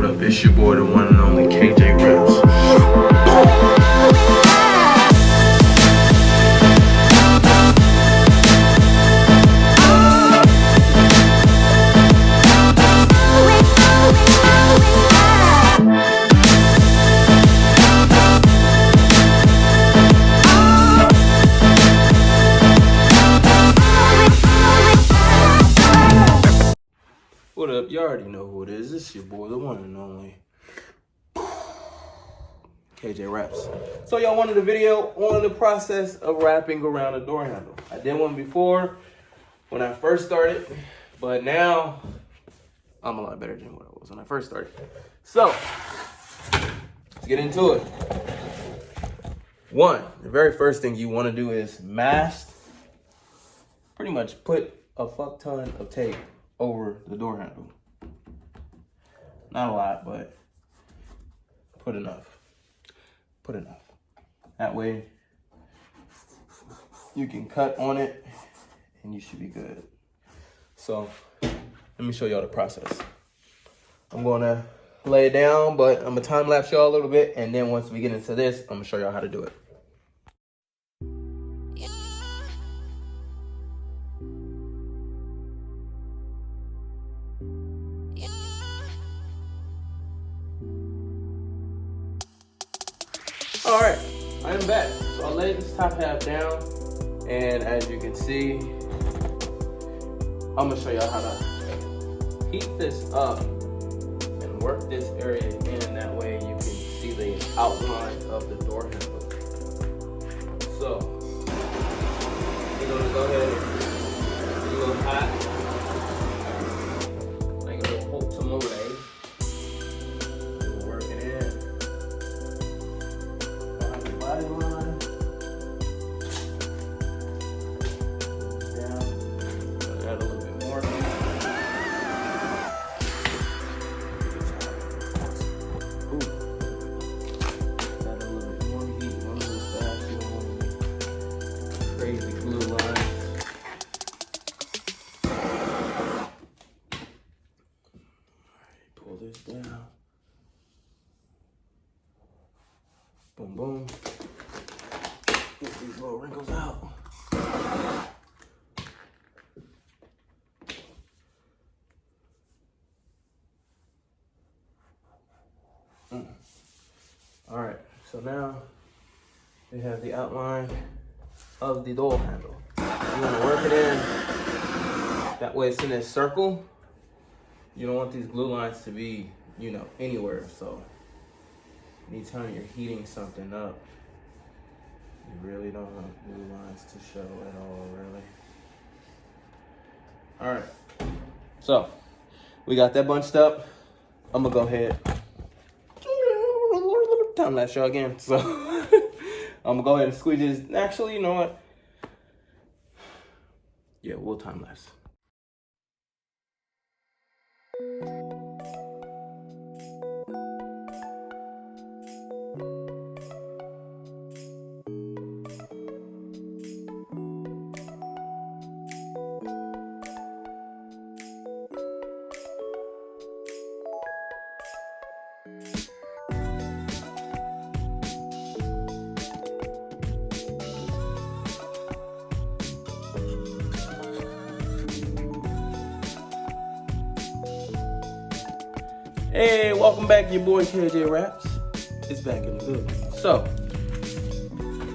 What up, it's your boy, the one and only KJ Reps. What up? You already know who it is. It's your boy, the one and only KJ Raps. So y'all wanted a video on the process of wrapping around a door handle. I did one before when I first started, but now I'm a lot better than what I was when I first started. So let's get into it. One, the very first thing you want to do is mask. Pretty much put a fuck ton of tape over the door handle. Not a lot, but put enough. Put enough. That way you can cut on it and you should be good. So let me show y'all the process. I'm gonna lay it down, but I'm gonna time lapse y'all a little bit, and then once we get into this, I'm gonna show y'all how to do it. All right, I am back. So I laid this top half down, and as you can see, I'm gonna show y'all how to heat this up and work this area in. That way you can see the outline of the door handle. So we're gonna go ahead and do a little hot, like a little hot tamale. We'll work it in. Body line. Down. Add a little bit more. Ooh. Add a little bit more heat. One little fast. You don't want any crazy glue line. Alright, pull this down. Boom, boom. Get these little wrinkles out. All right, so now we have the outline of the door handle. I'm gonna work it in. That way it's in this circle. You don't want these glue lines to be, anywhere. So anytime you're heating something up, you really don't want glue lines to show at all, really. All right, so we got that bunched up. I'm gonna go ahead, time lapse y'all again. So I'm gonna go ahead and squeeze this. Actually, you know what? Yeah, we'll time lapse. Hey, welcome back, your boy KJ Raps. It's back in the building. So,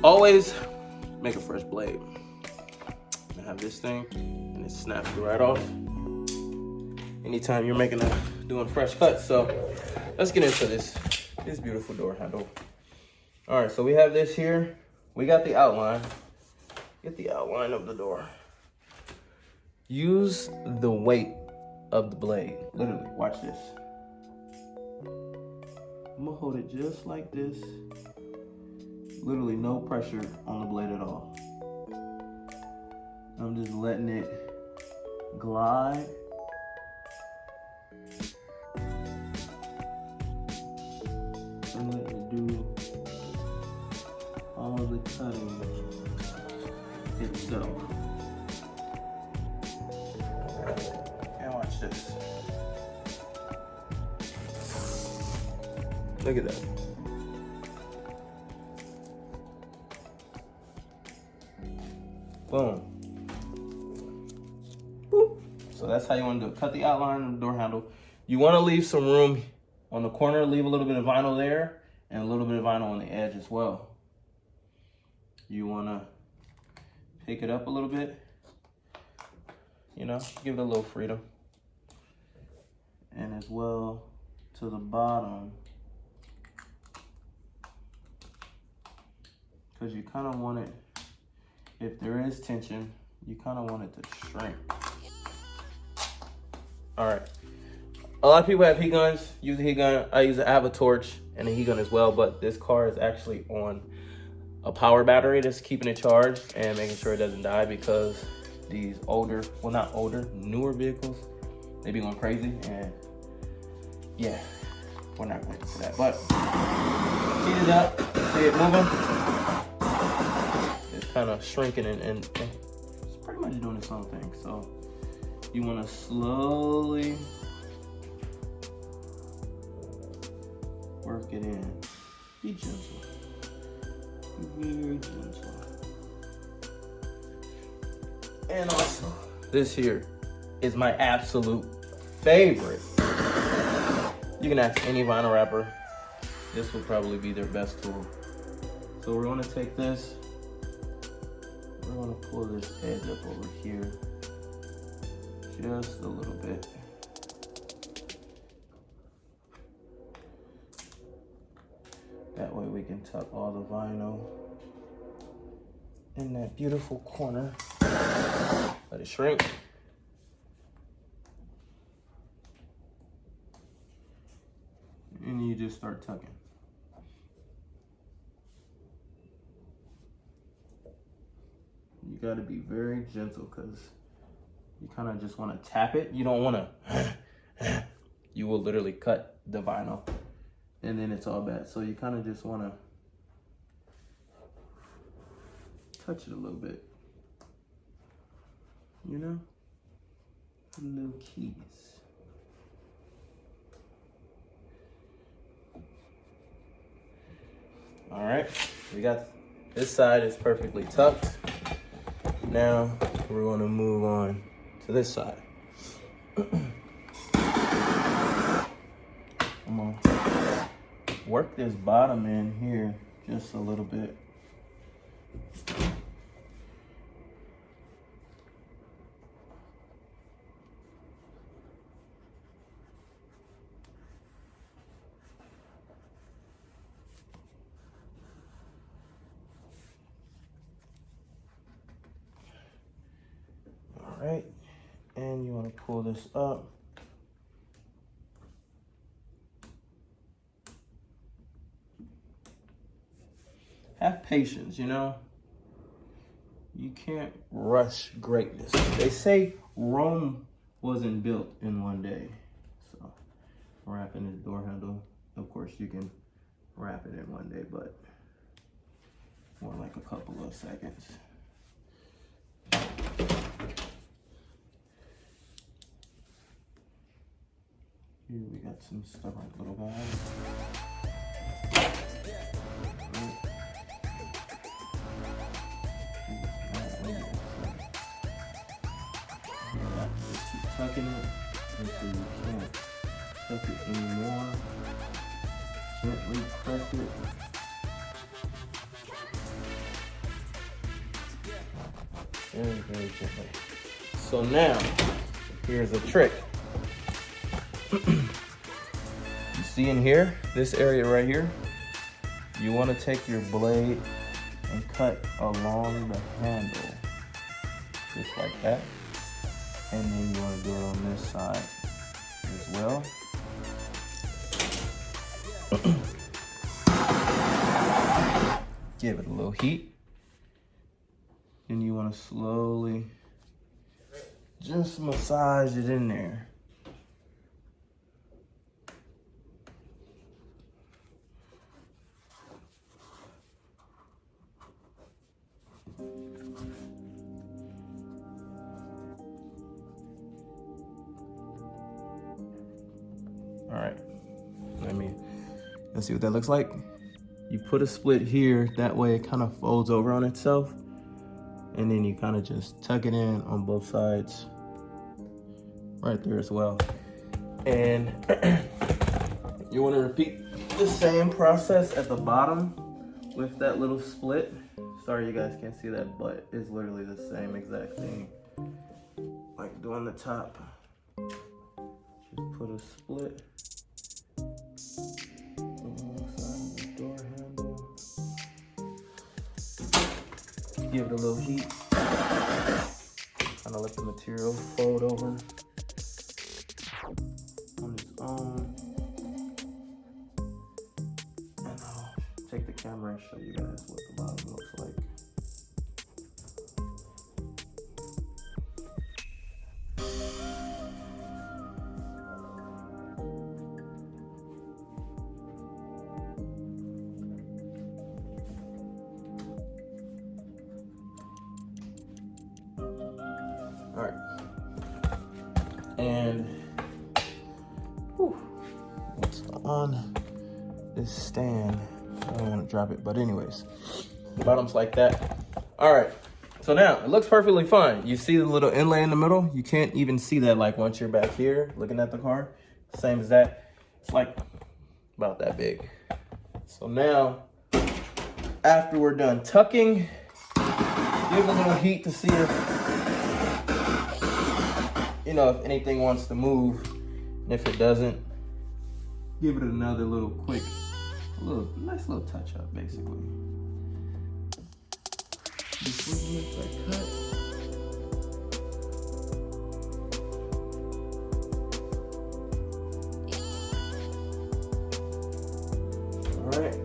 always make a fresh blade. I have this thing, and it snaps right off. Anytime you're doing fresh cuts. So, let's get into this beautiful door handle. All right, so we have this here. We got the outline. Get the outline of the door. Use the weight of the blade. Literally, watch this. I'm gonna hold it just like this. Literally no pressure on the blade at all. I'm just letting it glide. And letting it do all the cutting itself. And watch this. Look at that. Boom. Boop. So that's how you want to do it. Cut the outline of the door handle. You want to leave some room on the corner, leave a little bit of vinyl there and a little bit of vinyl on the edge as well. You want to pick it up a little bit, you know, give it a little freedom. And as well to the bottom, because you kind of want it, if there is tension, you kind of want it to shrink. All right. A lot of people have heat guns, use a heat gun. I have a torch and a heat gun as well, but this car is actually on a power battery that's keeping it charged and making sure it doesn't die, because these older, well not older, newer vehicles, they be going crazy. And yeah, we're not going into that, but heat it up, see it moving. It's kind of shrinking and it's pretty much doing its own thing. So you want to slowly work it in. Be gentle. Be very gentle. And also, this here is my absolute favorite. You can ask any vinyl wrapper. This will probably be their best tool. So we're gonna take this, we're gonna pull this edge up over here just a little bit. That way we can tuck all the vinyl in that beautiful corner. Let it shrink. And you just start tucking. You gotta be very gentle because you kind of just want to tap it. You don't want to, you will literally cut the vinyl and then it's all bad. So you kind of just want to touch it a little bit, you know, little keys. All right, we got this side is perfectly tucked. Now we're going to move on to this side. I'm gonna work this bottom in here just a little bit. All right, and you want to pull this up. Have patience, you know. You can't rush greatness. They say Rome wasn't built in one day. So, wrapping this door handle, of course you can wrap it in one day, but more like a couple of seconds. Here we got some stubborn little guys. Tucking it until you can't tuck it anymore. Gently press it. Very, very gently. So now, here's a trick. You see in here, this area right here, you want to take your blade and cut along the handle, just like that. And then you want to do it on this side as well. Give it a little heat. Then you want to slowly just massage it in there. All right, Let's see what that looks like. You put a split here, that way it kind of folds over on itself. And then you kind of just tuck it in on both sides. Right there as well. And you want to repeat the same process at the bottom with that little split. Sorry you guys can't see that, but it's literally the same exact thing. Like doing the top. Just put a split alongside the door handle. Give it a little heat. Kind of let the material fold over on its own. And I'll take the camera and show you guys what the bottom looks like. All right, and what's on this stand? I don't want to drop it, but anyways, the bottom's like that. All right, so now it looks perfectly fine. You see the little inlay in the middle? You can't even see that like once you're back here looking at the car. Same as that. It's like about that big. So now, after we're done tucking, give a little heat to see if, you know, if anything wants to move. And if it doesn't, give it another little quick, nice little touch up, basically. Before you make that cut, all right,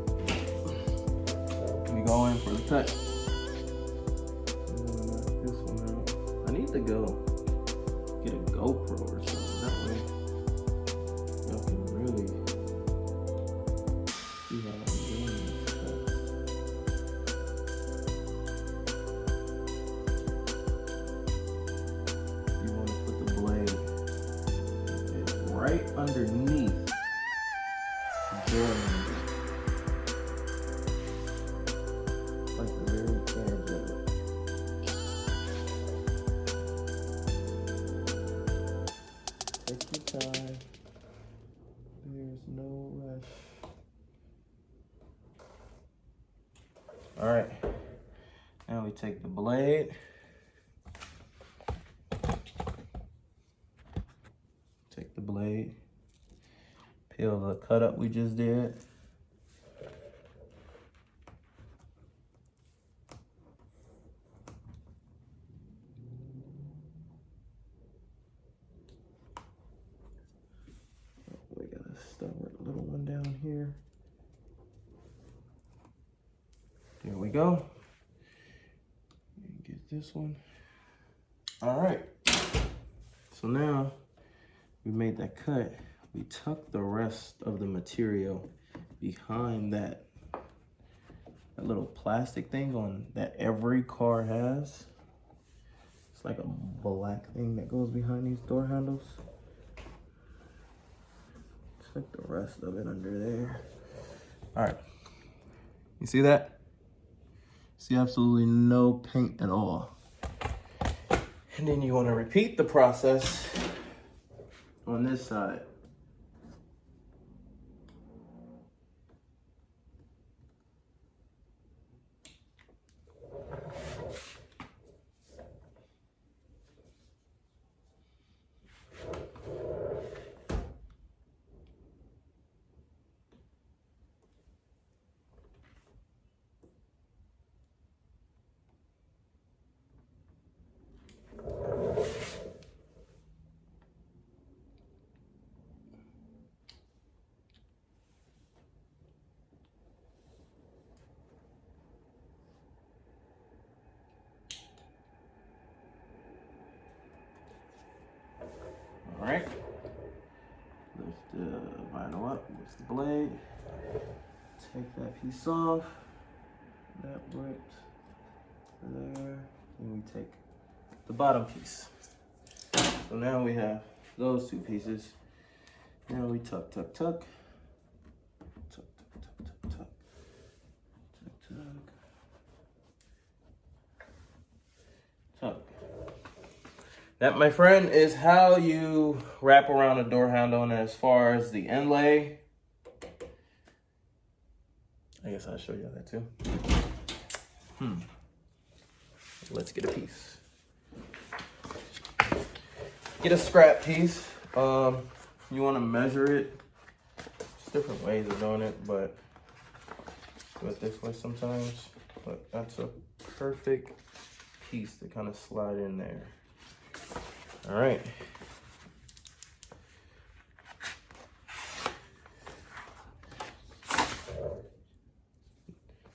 we go in for the cut. Knock this one out. I need to go get a GoPro or something. That way, y'all can really see how I'm doing this stuff. You want to put the blade right underneath the door handle. Like the very edge of it. Take your time. There's no rush. All right. Now we take the blade. Take the blade. Peel the cut up we just did. We gotta start with a little one down here. There we go. And get this one. All right. So now we made that cut. We tuck the rest of the material behind that little plastic thing on that every car has. It's like a black thing that goes behind these door handles. Tuck the rest of it under there. All right, you see that? See absolutely no paint at all. And then you want to repeat the process on this side. All right, lift the vinyl up, lift the blade, take that piece off, that ripped there, and we take the bottom piece. So now we have those two pieces. Now we tuck, tuck, tuck, tuck, tuck, That, my friend, is how you wrap around a door handle. And as far as the inlay, I guess I'll show you that too. Let's get a piece. Get a scrap piece. You want to measure it. There's different ways of doing it, but do it this way sometimes. But that's a perfect piece to kind of slide in there. All right.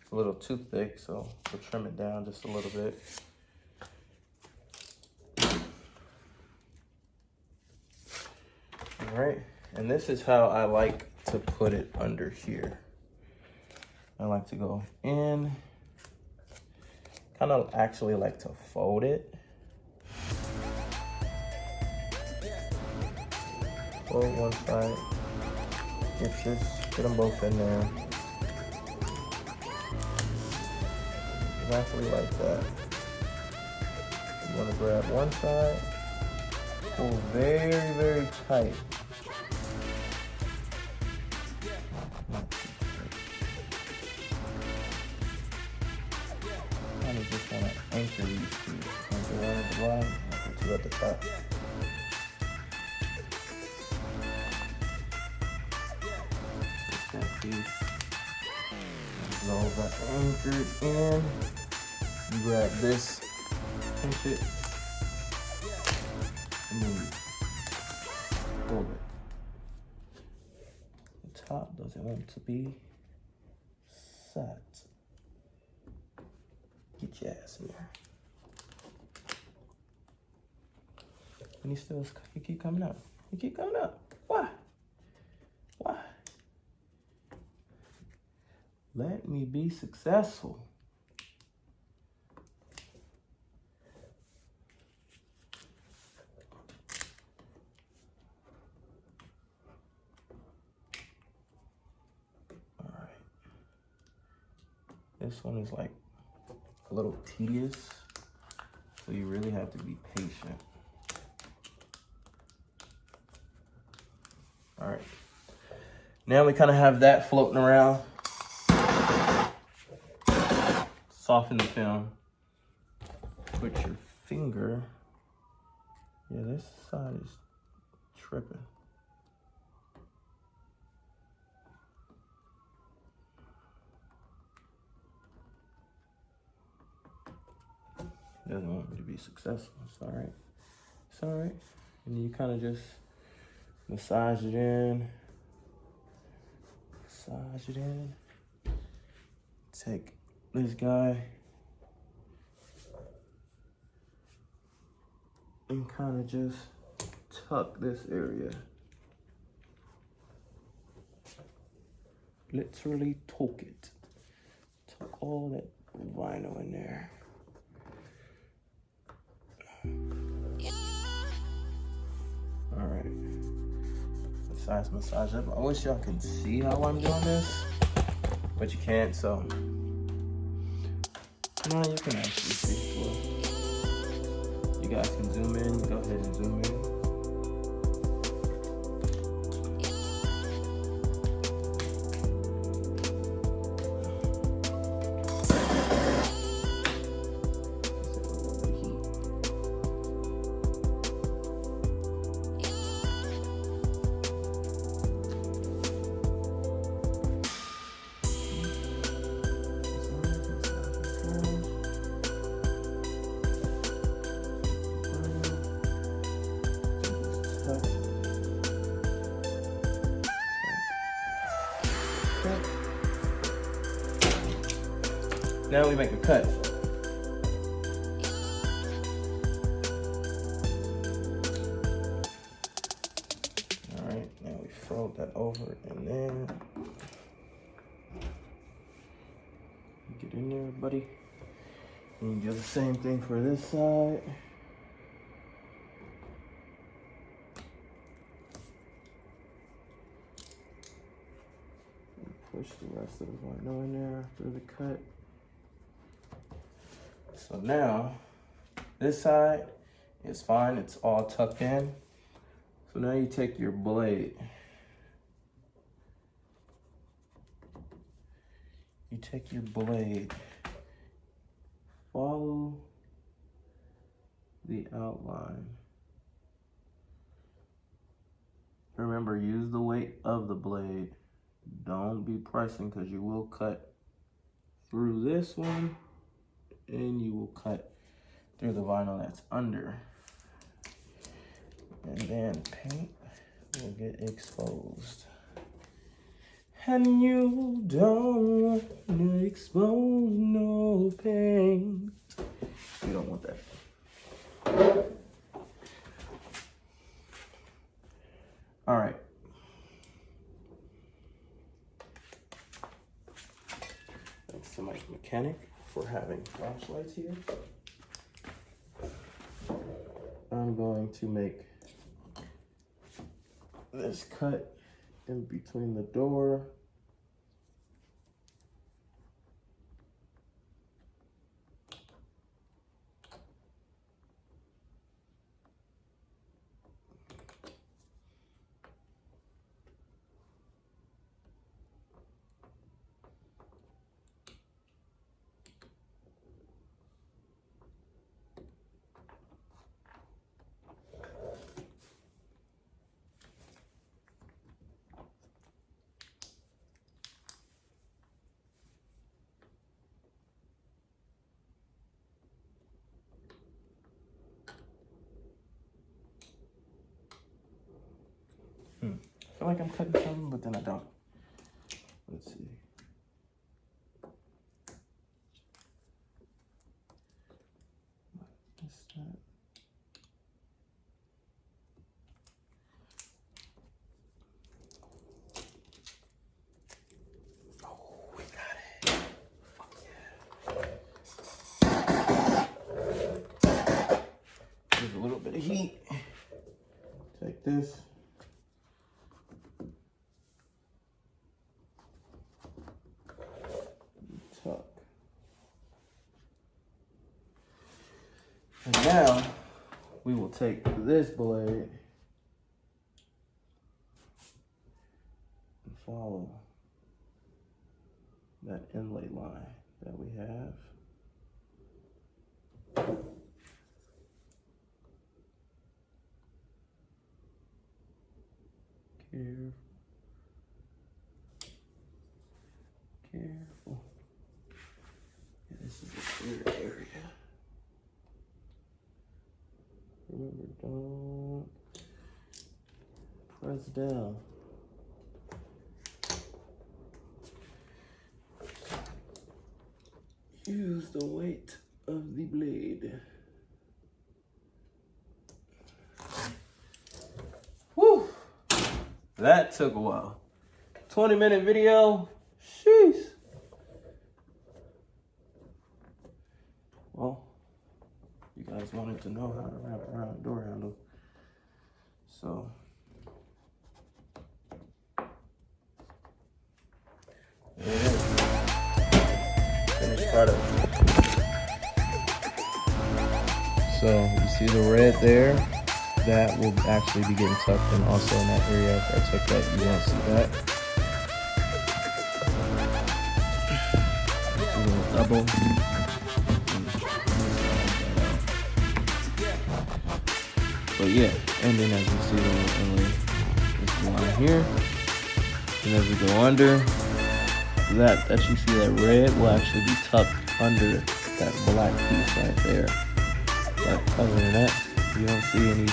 It's a little too thick, so we'll trim it down just a little bit. All right, and this is how I like to put it under here. I like to go in, kind of actually like to fold it. Fold one side, get them both in there. Exactly like that. You want to grab one side, pull very, very tight. Kind of just want to anchor these two. Anchor one at the bottom, anchor two at the top. That piece. Roll that anchored in. You grab this, pinch it, and then hold it. The top doesn't want to be set. Get your ass in there. And you keep coming up. You keep coming up. Why? Why? Let me be successful. All right. This one is like a little tedious, so you really have to be patient. All right. Now we kind of have that floating around. Soften the film. Put your finger. Yeah, this side is tripping. Doesn't want me to be successful. It's all right. It's all right. And you kind of just massage it in. Massage it in. Take this guy and kind of just tuck this area. Literally tuck it. Tuck all that vinyl in there. All right. Massage up. I wish y'all could see how I'm doing this, but you can't, so. No, you can actually see. Well, you guys can zoom in. Go ahead and zoom in. Now we make a cut. All right, now we fold that over and then get in there, buddy. And do the same thing for this side. Push the rest of the vinyl in there after the cut. So now, this side It's fine, it's all tucked in. So now you take your blade. You take your blade, follow the outline. Remember, use the weight of the blade. Don't be pressing because you will cut through this one and you will cut through the vinyl that's under. And then paint will get exposed. And you don't want to expose no pain. You don't want that. All right. Thanks to my mechanic for having flashlights here. I'm going to make this cut in between the door I feel like I'm cutting something, but then I don't. Let's see. What's that? Oh, we got it. Fuck yeah. There's a little bit of heat. Take this. Tuck. And now we will take this blade and follow that inlay line that we have. Careful. This is a clear area. Remember, don't press down. Use the weight of the blade. Whew! That took a while. 20-minute video. Sheesh. Well, you guys wanted to know how to wrap around a door handle. So, there it is. Finished product. So, you see the red there? That will actually be getting tucked in also in that area. If I took that, you won't see that. Just a little double. But yeah, and then as you see the little this line here, and as we go under, that you see that red will actually be tucked under that black piece right there. But other than that, you don't see any